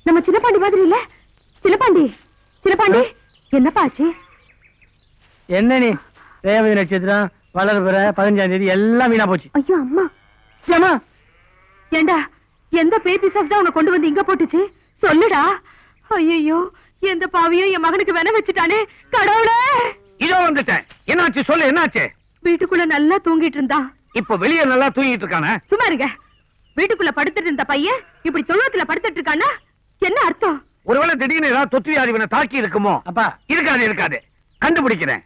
நம்ம சின்னப்பாண்டி மாதிரி இல்ல. சின்னப்பாண்டி, சின்னப்பாண்டி, என்னப்பா ஆச்சு? என்ன நீ ரேவதி நட்சத்திரம் வளர்பிற 15ஆம் தேதி எல்லாம் வீணா போச்சு. ஐயோ அம்மா. ஏமா ஏண்டா, எந்த பேய் பிசாசு தான் உன்னை கொண்டு வந்து இங்க போட்டுச்சு? சொல்லுடா. ஐயோ, எந்த பாவியும் என் மகனுக்கு வேண வச்சுட்டானே கடவுளே. இதோ வந்துட்டேன். என்னாச்சு சொல்லு, என்னாச்சு? வீட்டுக்குள்ள நல்லா தூங்கிட்டு இருந்தா, இப்ப வெளியே நல்லா தூங்கிட்டு இருக்கானே. சும்மா இருங்க. வீட்டுக்குள்ள படுத்துட்டு இருந்த பையன் இப்படி தொழுவத்துல படுத்துட்டு இருக்கானா? என்ன அர்த்தம்? ஒருவேளை திடீர்னு ஏதாவது தொத்து வியாதி இவனை தாக்கி இருக்குமோ? அப்பா இருக்காது இருக்காது, கண்டுபிடிக்கிறேன்.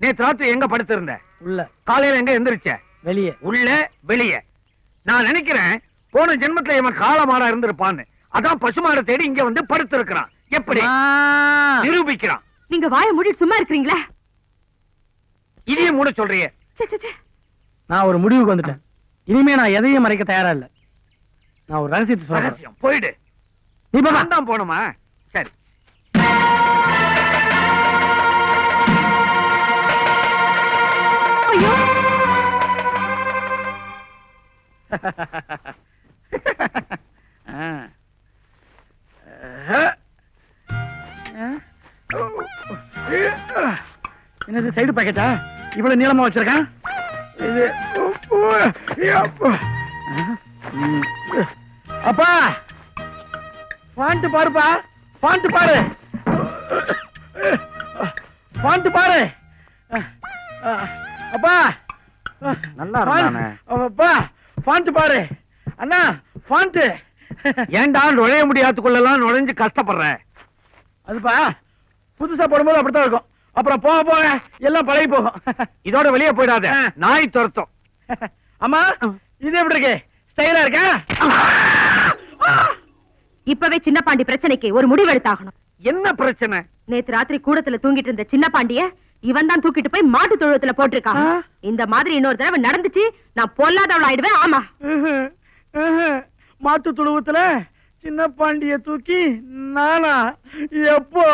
நேற்று ராத்திரி எங்க படுத்திருந்த? உள்ள. காலையில எங்க எந்திரிச்ச? வெளியே. உள்ள வெளியே. நான் நினைக்கிறேன் போன ஜென்மத்துல இவன் காலமாடா இருந்திருப்பான்னு. அதான் பசுமாட தேடி இங்க வந்து படுத்து இருக்கிறான். எப்படி நிரூபிக்கிறான்? நீங்க வாயை மூடிட்டு சும்மா இருக்கிறீங்களா? இதையும் மூட சொல்றியே. நான் ஒரு முடிவுக்கு வந்துட்டேன். இனிமே நான் எதையும் மறைக்க தயாரா இல்ல. நான் ஒரு ரகசியத்தை சொல்றேன். போயிடு. நீ தான் போணுமா? சரி. ஐயோ, என்னது சைடு பாக்கெட்டா? இவ்வளவு நீளமா வச்சிருக்கான். இது அப்பா பாண்ட் பாருப்பா, பாண்ட் பாரு, பாண்ட் பாரு. அப்பா நல்லா இருந்தானே. அப்பா பாண்ட் பாரு. அண்ணா பாண்ட். ஏன்டா நுழைய முடியாதுக்குள்ளலாம் நுழைஞ்சு கஷ்டப்படுற? அதுப்பா புதுசா போடும்போது அப்படித்தான் இருக்கும். அப்புறம் போக போக எல்லாம் பழகி போகும். இதோட வெளியே போயிடாத, நாய் துரத்தும். அம்மா இது எப்படி இருக்கு? ஸ்டைலா இருக்கா? இப்பவே சின்ன பாண்டி பிரச்சனைக்கு ஒரு முடிவு எடுத்தாகணும். என்ன பிரச்சனை? நேத்து ராத்திரி கூடத்துல தூங்கிட்டு இருந்த சின்ன பாண்டிய இவன் தான் தூக்கிட்டு போய் மாட்டு தொழுவத்துல போட்டிருக்கான். இந்த மாதிரி இன்னொரு தடவை நடந்துச்சு, நான் பொல்லாதவள் ஆயிடுவேன். ஆமா, மாட்டு துழுவத்துல சின்ன பாண்டிய தூக்கி நானா? எப்போ?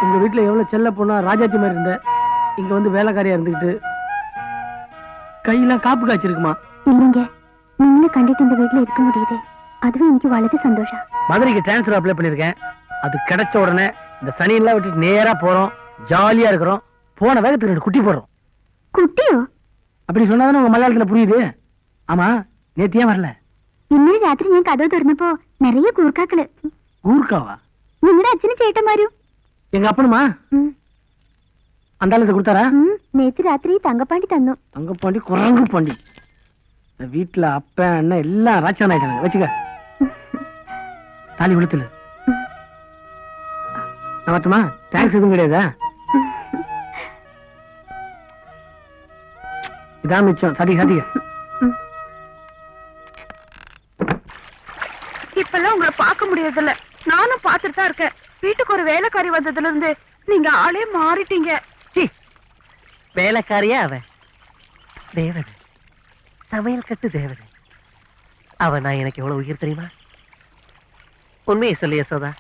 உங்க வீட்டுல எவ்வளவு செல்ல பொண்ணா ராஜாத்தி மாதிரி இருந்த, இங்க வந்து வேலைக்காரியா இருந்துகிட்டு கையெல்லாம் காப்பு காய்ச்சிருக்குமா? இல்லைங்க, நீங்களும் கண்டிட்டு இந்த வீட்டுல இருக்க முடியுது. அதுவே எனக்கு வளர்ச்சி சந்தோஷம். மதுரைக்கு டிரான்ஸ்பர் அப்ளை பண்ணிருக்கேன். அது கிடைச்ச உடனே இந்த சனி எல்லாம் விட்டுட்டு நேரா போறோம். ஜாலியா இருக்கிறோம். போன வேகத்துக்கு 2 குட்டி போடுறோம். குட்டியோ? அப்படி சொன்னாதானே உங்க மலையாளத்துல புரியுது. ஆமா, நேத்து ஏன் வரல? ഇന്നലെ രാത്രി ഞാൻ കഥ തുറന്നപ്പോ നിറയെ കൂർക്കാക്കള്. കൂർക്കാവാ? നിങ്ങളുടെ അച്ഛന് ചേട്ടന്മാരും. எங்க அப்பனுமா? அந்த ஆளு கொடுத்தாரா? நேத்து ராத்திரி தங்கப்பாண்டி தന്നു. தங்கப்பாண்டி குரங்கு பாண்டி. வீட்டுல அப்ப அண்ணன் எல்லாம் ராட்சன் ஆயிட்டாங்க. வச்சுக்க. தாலி விழுத்துல வரட்டுமா? டாக்ஸ் எதுவும் கிடையாதா? இதான் மிச்சம். சதிக சதிக. இப்பெல்லாம் உங்களை பார்க்க முடியறதில்ல. நானும் பார்த்துட்டு தான் இருக்கேன். வீட்டுக்கு ஒரு வேலைக்காரி வந்ததுல இருந்து நீங்க ஆளே மாறிட்டீங்க. வேலைக்காரியா? அவ தேவதை, சமையல் கட்டு தேவதை. அவ நான் எனக்கு எவ்வளவு உயிர் தெரியுமா? உண்மையை சொல்லு யசோதா,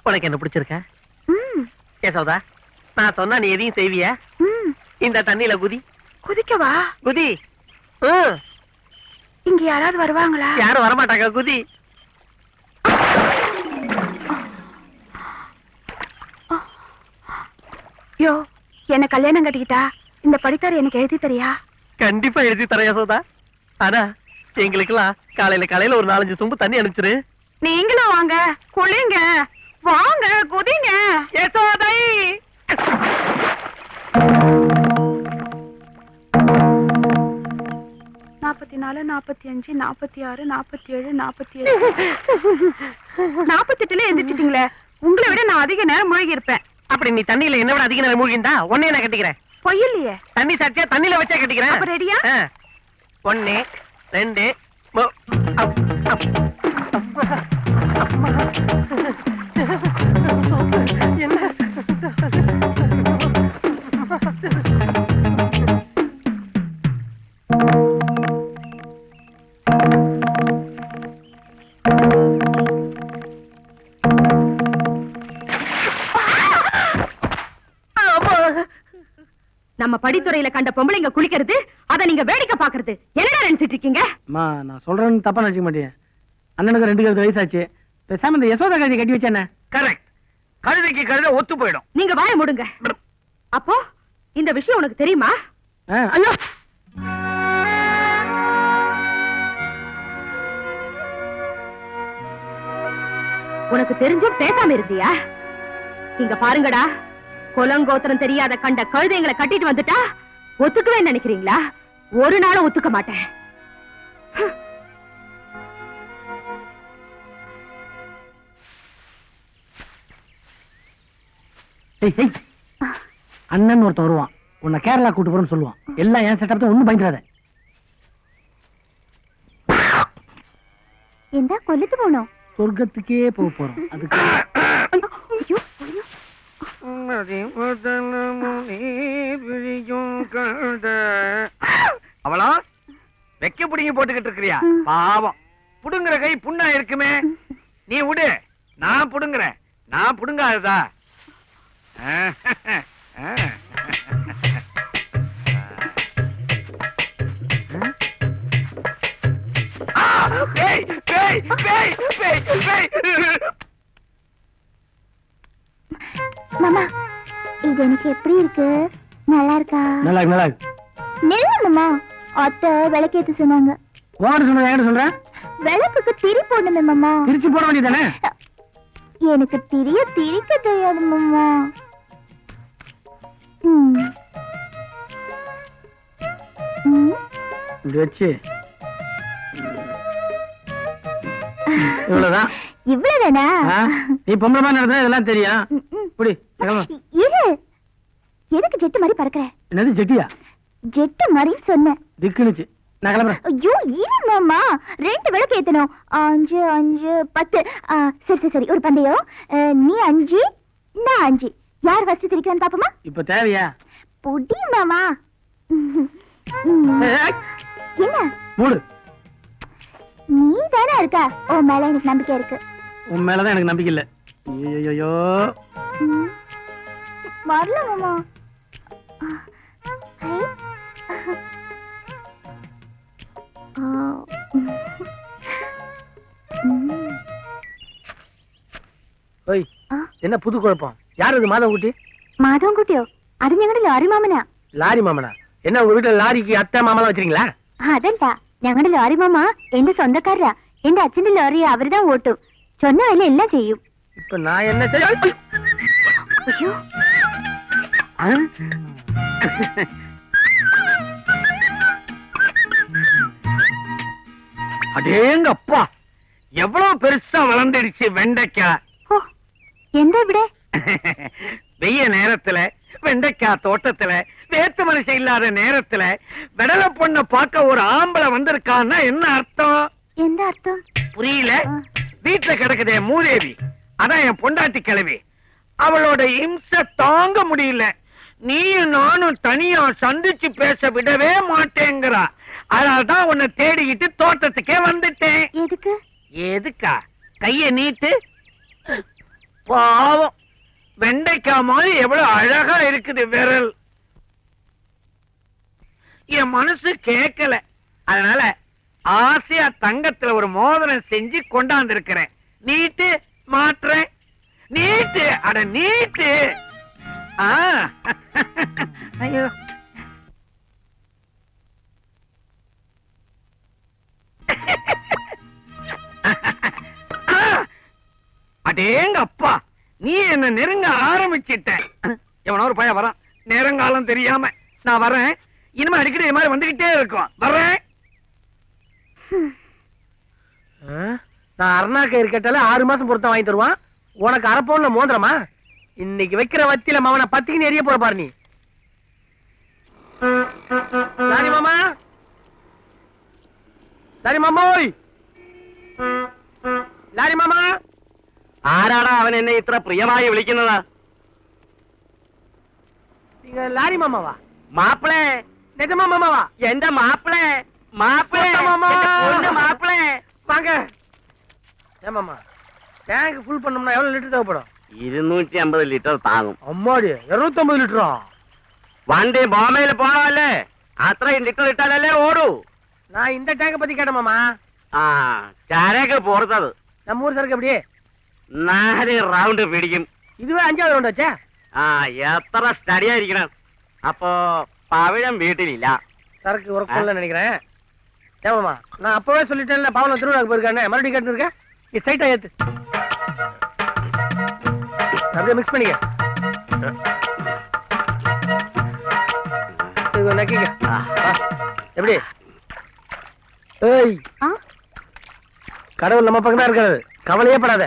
உனக்கு என்ன பிடிச்சிருக்கா? யசோதா, நான் சொன்னா நீ எதையும் செய்வியா? இந்த தண்ணியில குதி. குதிக்கவா? குதி. இங்க யாராவது வருவாங்களா? யாரும் வரமாட்டாங்க. குதி. யோ, என்ன கல்யாணம் கட்டிக்கிட்டா இந்த படித்தார் எனக்கு எழுதி தரியா? கண்டிப்பா எழுதி தர யசோதா. ஆனா எங்களுக்கெல்லாம் காலையில ஒரு 4-5 சொம்பு தண்ணி அனுப்பிச்சிரு. நீங்களும் வாங்க, குளிங்க, வாங்க, குதிங்க. யசோதை. 44, 45, 46, 47, 47, 48 எந்திரிச்சிட்டீங்களே. உங்களை விட நான் அதிக நேரம் மூழ்கி இருப்பேன். அப்படி நீ தண்ணியில என்ன விட அதிக நேரம் மூழ்கிண்டா உன்னையே நான் கட்டிக்கிறேன். பொய்யில்லையே. தண்ணி சாட்சியா தண்ணியில வச்சா கட்டிக்கிறேன். அப்ப ரெடியா? 1 2 என்ன? நம்ம படித்துறையில கண்ட பொம்பளைங்க குளிக்கிறது அத நீங்க வேடிக்கை பாக்குறது என்னடா நினைச்சிட்டு இருக்கீங்க? அம்மா நான் சொல்றேன்னு தப்பா நினைக்க மாட்டேன். அண்ணனுக்கு 2 வயசாச்சு. பேசாம இந்த யசோதா கழுதை கட்டி வச்சேனே. கரெக்ட். கழுதைக்கு கழுதை ஒத்து போயிடும். நீங்க வாய மூடுங்க. அப்போ இந்த விஷயம் உனக்கு தெரியுமா? ஐயோ உனக்கு தெரிஞ்சும் பேசாம இருந்தியா? இங்க பாருங்கடா, குலங்கோத்திரம் தெரியாத கண்ட கழுதைங்களை கட்டிட்டு வந்துட்டா ஒத்துக்கவே நினைக்கிறீங்களா? ஒரு நாளும் ஒத்துக்க மாட்டேன். அண்ணன் ஒருத்தன் வருவான், உன்னை கேரளா கூட்டு போறேன்னு சொல்லுவான். எல்லாம் என் செட்டப் தான், ஒண்ணும் பயந்துடாத. എന്താ കൊല്ലത്ത് പോണോ? சொர்க்கத்துக்கே போக போறோம். அதுக்கு അയ്യോ அவளா வெக்க புடிங்கி போட்டுக்கிட்டு இருக்கிறியா? பாவம், புடுங்குற கை புண்ணா இருக்குமே. நீ விடு, நான் புடுங்குறேன். நான் புடுங்காததா? மாமா இது எனக்கு எப்படி இருக்கு? நல்லா இருக்கா? நல்லா இருக்கு, நல்லா இருக்கு. நெல்ல மாமா அத்தை விளக்கேத்து சொன்னாங்க. வாடு சொல்ற, ஏன் சொல்ற? விளக்குக்கு திரி போடணுமே மாமா. திருச்சி போட வேண்டியதானே? எனக்கு திரிக்க தெரியாது மாமா. இப்படி வச்சு இவ்வளவுதான். இவ்வளவுதானா? நீ பொம்பளை மாதிரி நடந்தா இதெல்லாம் தெரியும். இப்படி இரு, எதுக்கு ஜெட்டு மாதிரி பறக்குற? என்னது ஜெட்டியா? ஜெட்டு மாதிரி சொன்னேன். திக்குனுச்சு. நான் கிளம்புறேன். ஐயோ இரு மாமா, 2 விளக்கு ஏத்தணும். 5 5 10. சரி சரி, ஒரு பந்தயம். நீ 5 நான் 5. யார் ஃபர்ஸ்ட் திரிக்கிறான்னு பாப்போமா? இப்ப தேவையா? புடி மாமா. என்ன மூடு. நீ தானே இருக்க, உன் மேல எனக்கு நம்பிக்கை இருக்கு. உன் மேலதான் எனக்கு நம்பிக்கை இல்ல. ஐயோ வரல மாமா. ஓய், என்ன புது குழப்பம்? யார் இது மாதவ குட்டி? മാധവൻ കുട്ടിയോ? അത് ഞങ്ങളുടെ ലോറി മാമനാ. லாரி மாமனா? என்ன உங்க வீட்டுல லாரிக்கு அத்தை மாமலாம் வச்சிருக்கீங்களா? അതല്ല, ഞങ്ങളുടെ ലോറി മാമ എന്റെ സ്വന്തക്കാരാ. എന്റെ അച്ഛന്റെ ലോറി അവരുതാ ഓട്ടും. சொன்ன வேலை எல்லாம் செய்யும். இப்ப நான் என்ன செய்ய? ஐயோ அடேங்க அப்பா, எவ்வளவு பெருசா வளர்ந்துடுச்சு வெண்டைக்காய். ஓ, എന്താ ഇവിടെ? வெய்ய நேரத்துல வெண்டைக்காய் தோட்டத்துல வேத்து மனுஷன் இல்லாத நேரத்துல விடல பொண்ண பார்க்க ஒரு ஆம்பளை வந்திருக்கான்னா என்ன அர்த்தம்? എന്താ അർത്ഥം? புரியல? வீட்டுல கிடக்குதே மூதேவி, அதான் என் பொண்டாட்டி கிழவி. அவளோட இம்சை தாங்க முடியல. நீயும் நானும் தனியா சந்திச்சு பேச விடவே மாட்டேங்கிறா. அதனால்தான் உன்னை தேடிக்கிட்டு தோட்டத்துக்கே வந்துட்டேன். எதுக்கு? எதுக்கா? கைய நீட்டு. பாவம், வெண்டைக்காய் மாதிரி எவ்வளவு அழகா இருக்குது விரல். என் மனசு கேட்கல, அதனால ஆசையா தங்கத்துல ஒரு மோதிரம் செஞ்சு கொண்டாந்து இருக்கிறேன். நீட்டு மாற்றேன். நீட்டு, அட நீட்டு. ஐயோ, அடேங்க அப்பா, நீ என்ன நெருங்க ஆரம்பிச்சிட்ட. எவனோ ஒரு பையன் வரான், நேரங்காலம் தெரியாம. நான் வரேன், இனிமே அடிக்கடி இது மாதிரி வந்துகிட்டே இருக்கும். வர்றேன். நான் அருணா கயிறு கேட்டால 6 மாசம் பொருத்தம் வாங்கி தருவான். உனக்கு அரப்போன்ல மோதிரமா? இன்னைக்கு வைக்கிற வத்தியில மாமனை பத்திக்கு எரிய போற பாரு நீ. லாரி மாமா, லாரி மாமோய், லாரி மாமா. ആരാടാ അവൻ എന്നെ ഇത്ര പ്രിയമായി വിളിക്കുന്നതാ? நீங்க லாரி மாமாவா? മാപ്പിളെ, நிஜமா மாமாவா? എന്റെ മാപ്പിളെ, മാപ്പിളെ, மாமா. എന്റെ മാപ്പിളെ. வாங்க. ஏமாமா, டேங்க் ஃபுல் பண்ணோம்னா எவ்வளவு லிட்டர் தேவைப்படும்? 250 ലിറ്റർ താങ്ങും. அம்மாடி, 250 லிட்டரா? വണ്ടി ബോംബെയിൽ പോണല്ലേ അത്രയും ലിറ്റർ ഇട്ടാലല്ലേ ഓടൂ நான் இந்த டேங்க பத்தி கேட்டேன் மாமா. ആ ചാരയൊക്കെ പുറത്തത് நம்ம ஊர் சரக்கு எப்படியே 4 റൗണ്ട് പിടിക്കും. இதுவே 5வது ரவுண்ட் வச்சா. ആ എത്ര സ്റ്റഡി ആയിരിക്കണം. അപ്പോ പവിഴം വീട്ടിലില്ല. சரக்கு ஒர்க் பண்ணல நினைக்கிறேன். ஏமாமா நான் அப்பவே சொல்லிட்டேன்ல பாவல திருவிழாக்கு போயிருக்கானே மறுபடியும் கேட்டு இருக்க. நீ சைட்டா ஏத்து. அப்படியே மிக்ஸ் பண்ணிக்க. இது நக்கிக்க. எப்படி? ஏய் ஆ கடவுள் நம்ம பக்கம் தான் இருக்காரு. கவலையே படாத.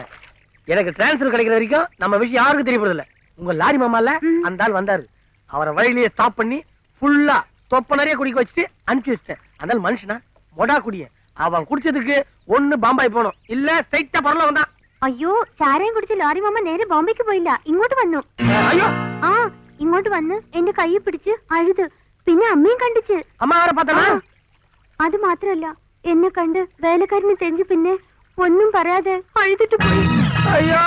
எனக்கு டிரான்ஸ்ஃபர் கிடைக்கிற வரைக்கும் நம்ம விஷயம் யாருக்கும் தெரியப்படுறது இல்ல. உங்க லாரி மாமால அந்த ஆள் வந்தாரு. அவரை வழியிலேயே ஸ்டாப் பண்ணி ஃபுல்லா தொப்ப நிறைய குடிக்க வச்சுட்டு அனுப்பி வச்சிட்டேன். அந்த ஆள் மனுஷனா மொடா குடிய. அவன் குடிச்சதுக்கு ஒண்ணு பாம்பாய் போனோம் இல்ல ஸ்ட்ரைட்டா பரல வந்தான். അയ്യോ ചാരയും കുടിച്ച് ലോറി മാമ നേരെ ബോംബെക്ക് പോയില്ല, ഇങ്ങോട്ട് വന്നു. ஐயோ ആ ഇങ്ങോട്ട് വന്ന് എന്റെ കൈ പിടിച്ച് അഴുത്. പിന്നെ അമ്മയും കണ്ടിച്ച്. அம்மா வேற பார்த்தனா? അത് മാത്രല്ല എന്നെ കണ്ട് വേലക്കാരന് തെഞ്ചു പിന്നെ ഒന്നും പറയാതെ അഴുതിട്ട് പോയി. ஐயோ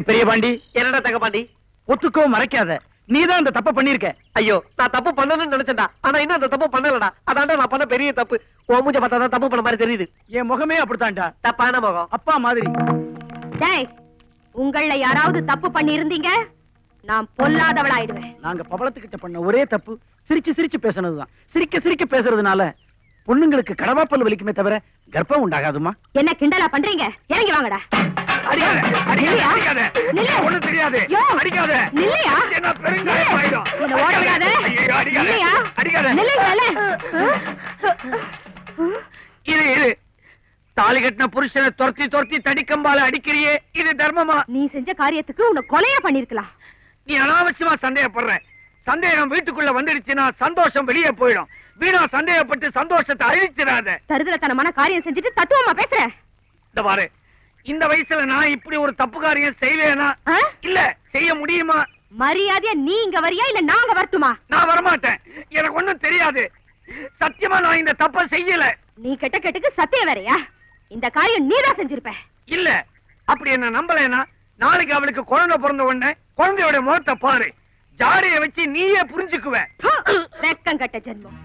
பெரிய பாண்டி என்னடா தங்க பாண்டி? ஒத்துக்கவும் மறைக்காத. நீதான் இந்த தப்ப பண்ணிருக்க. ஐயோ நான் தப்பு பண்ணணும்னு நினைச்சேன்டா. ஆனா இன்னும் அந்த தப்பு பண்ணலடா. அதான்டா நான் பண்ண பெரிய தப்பு. உன் மூஞ்ச பார்த்தா தான் தப்பு பண்ண மாதிரி தெரியுது. என் முகமே அப்படித்தான்டா. தப்பான முகம். அப்பா மாதிரி. டேய் உங்கள யாராவது தப்பு பண்ணி இருந்தீங்க நான் பொல்லாதவளாயிடுவேன். நாங்க பவளத்துக்கிட்ட பண்ண ஒரே தப்பு சிரிச்சு சிரிச்சு பேசுனதுதான். சிரிக்க சிரிக்க பேசுறதுனால பொண்ணுங்களுக்கு கடவாப்பல் வலிக்குமே தவிர கர்ப்பம் உண்டாகாதுமா. என்ன கிண்டலா பண்றீங்க? இறங்கி வாங்கடா. நில்லையா? நில்லு. ஒண்ணும் தெரியாது. யோ, அடிக்காத. நில்லையா? என்ன பெருங்காயம் ஆயிடும். என்னை ஓட விடாத. ஐயையோ, அடிக்காத. நில்லையா? அடிக்காத. நில்லுங்கல. இரு தாலி கட்டின புருஷனை துரத்தி துரத்தி தடிக்கம்பால அடிக்கிறியே, இது தர்மமா? நீ செஞ்ச காரியத்துக்கு உன்னை கொலையா பண்ணிருக்கலாம். நீ அனாவசியமா சந்தேகப்படுற. சந்தேகம் வீட்டுக்குள்ள வந்துடுச்சுன்னா சந்தோஷம் வெளியே போயிடும். வீணா சந்தேகப்பட்டு சந்தோஷத்தை அழிச்சிடாத. தருதலத்தனமான காரியம் செஞ்சுட்டு தத்துவமா பேசுற. இந்த பாரு, இந்த வயசுல நான் இப்படி ஒரு தப்பு காரியம் செய்வேனா? ஆ? இல்ல செய்ய முடியுமா? மரியாதையா நீ இங்க வரியா இல்ல நாங்க வரட்டுமா? நான் வரமாட்டேன். எனக்கு ஒண்ணும் தெரியாது. சத்தியமா நான் இந்த தப்பை செய்யல. நீ கெட்ட கெட்டுக்கு சத்தியம் வேறயா? இந்த காரியம் நீதான் செஞ்சிருப்ப. இல்ல அப்படி என்ன நம்பலைன்னா நாளைக்கு அவளுக்கு குழந்தை பிறந்த உடனே குழந்தையோட முகத்தை பாரு. ஜாடைய வச்சு நீயே புரிஞ்சுக்குவ. வெக்கம் கட்ட ஜென்மம்.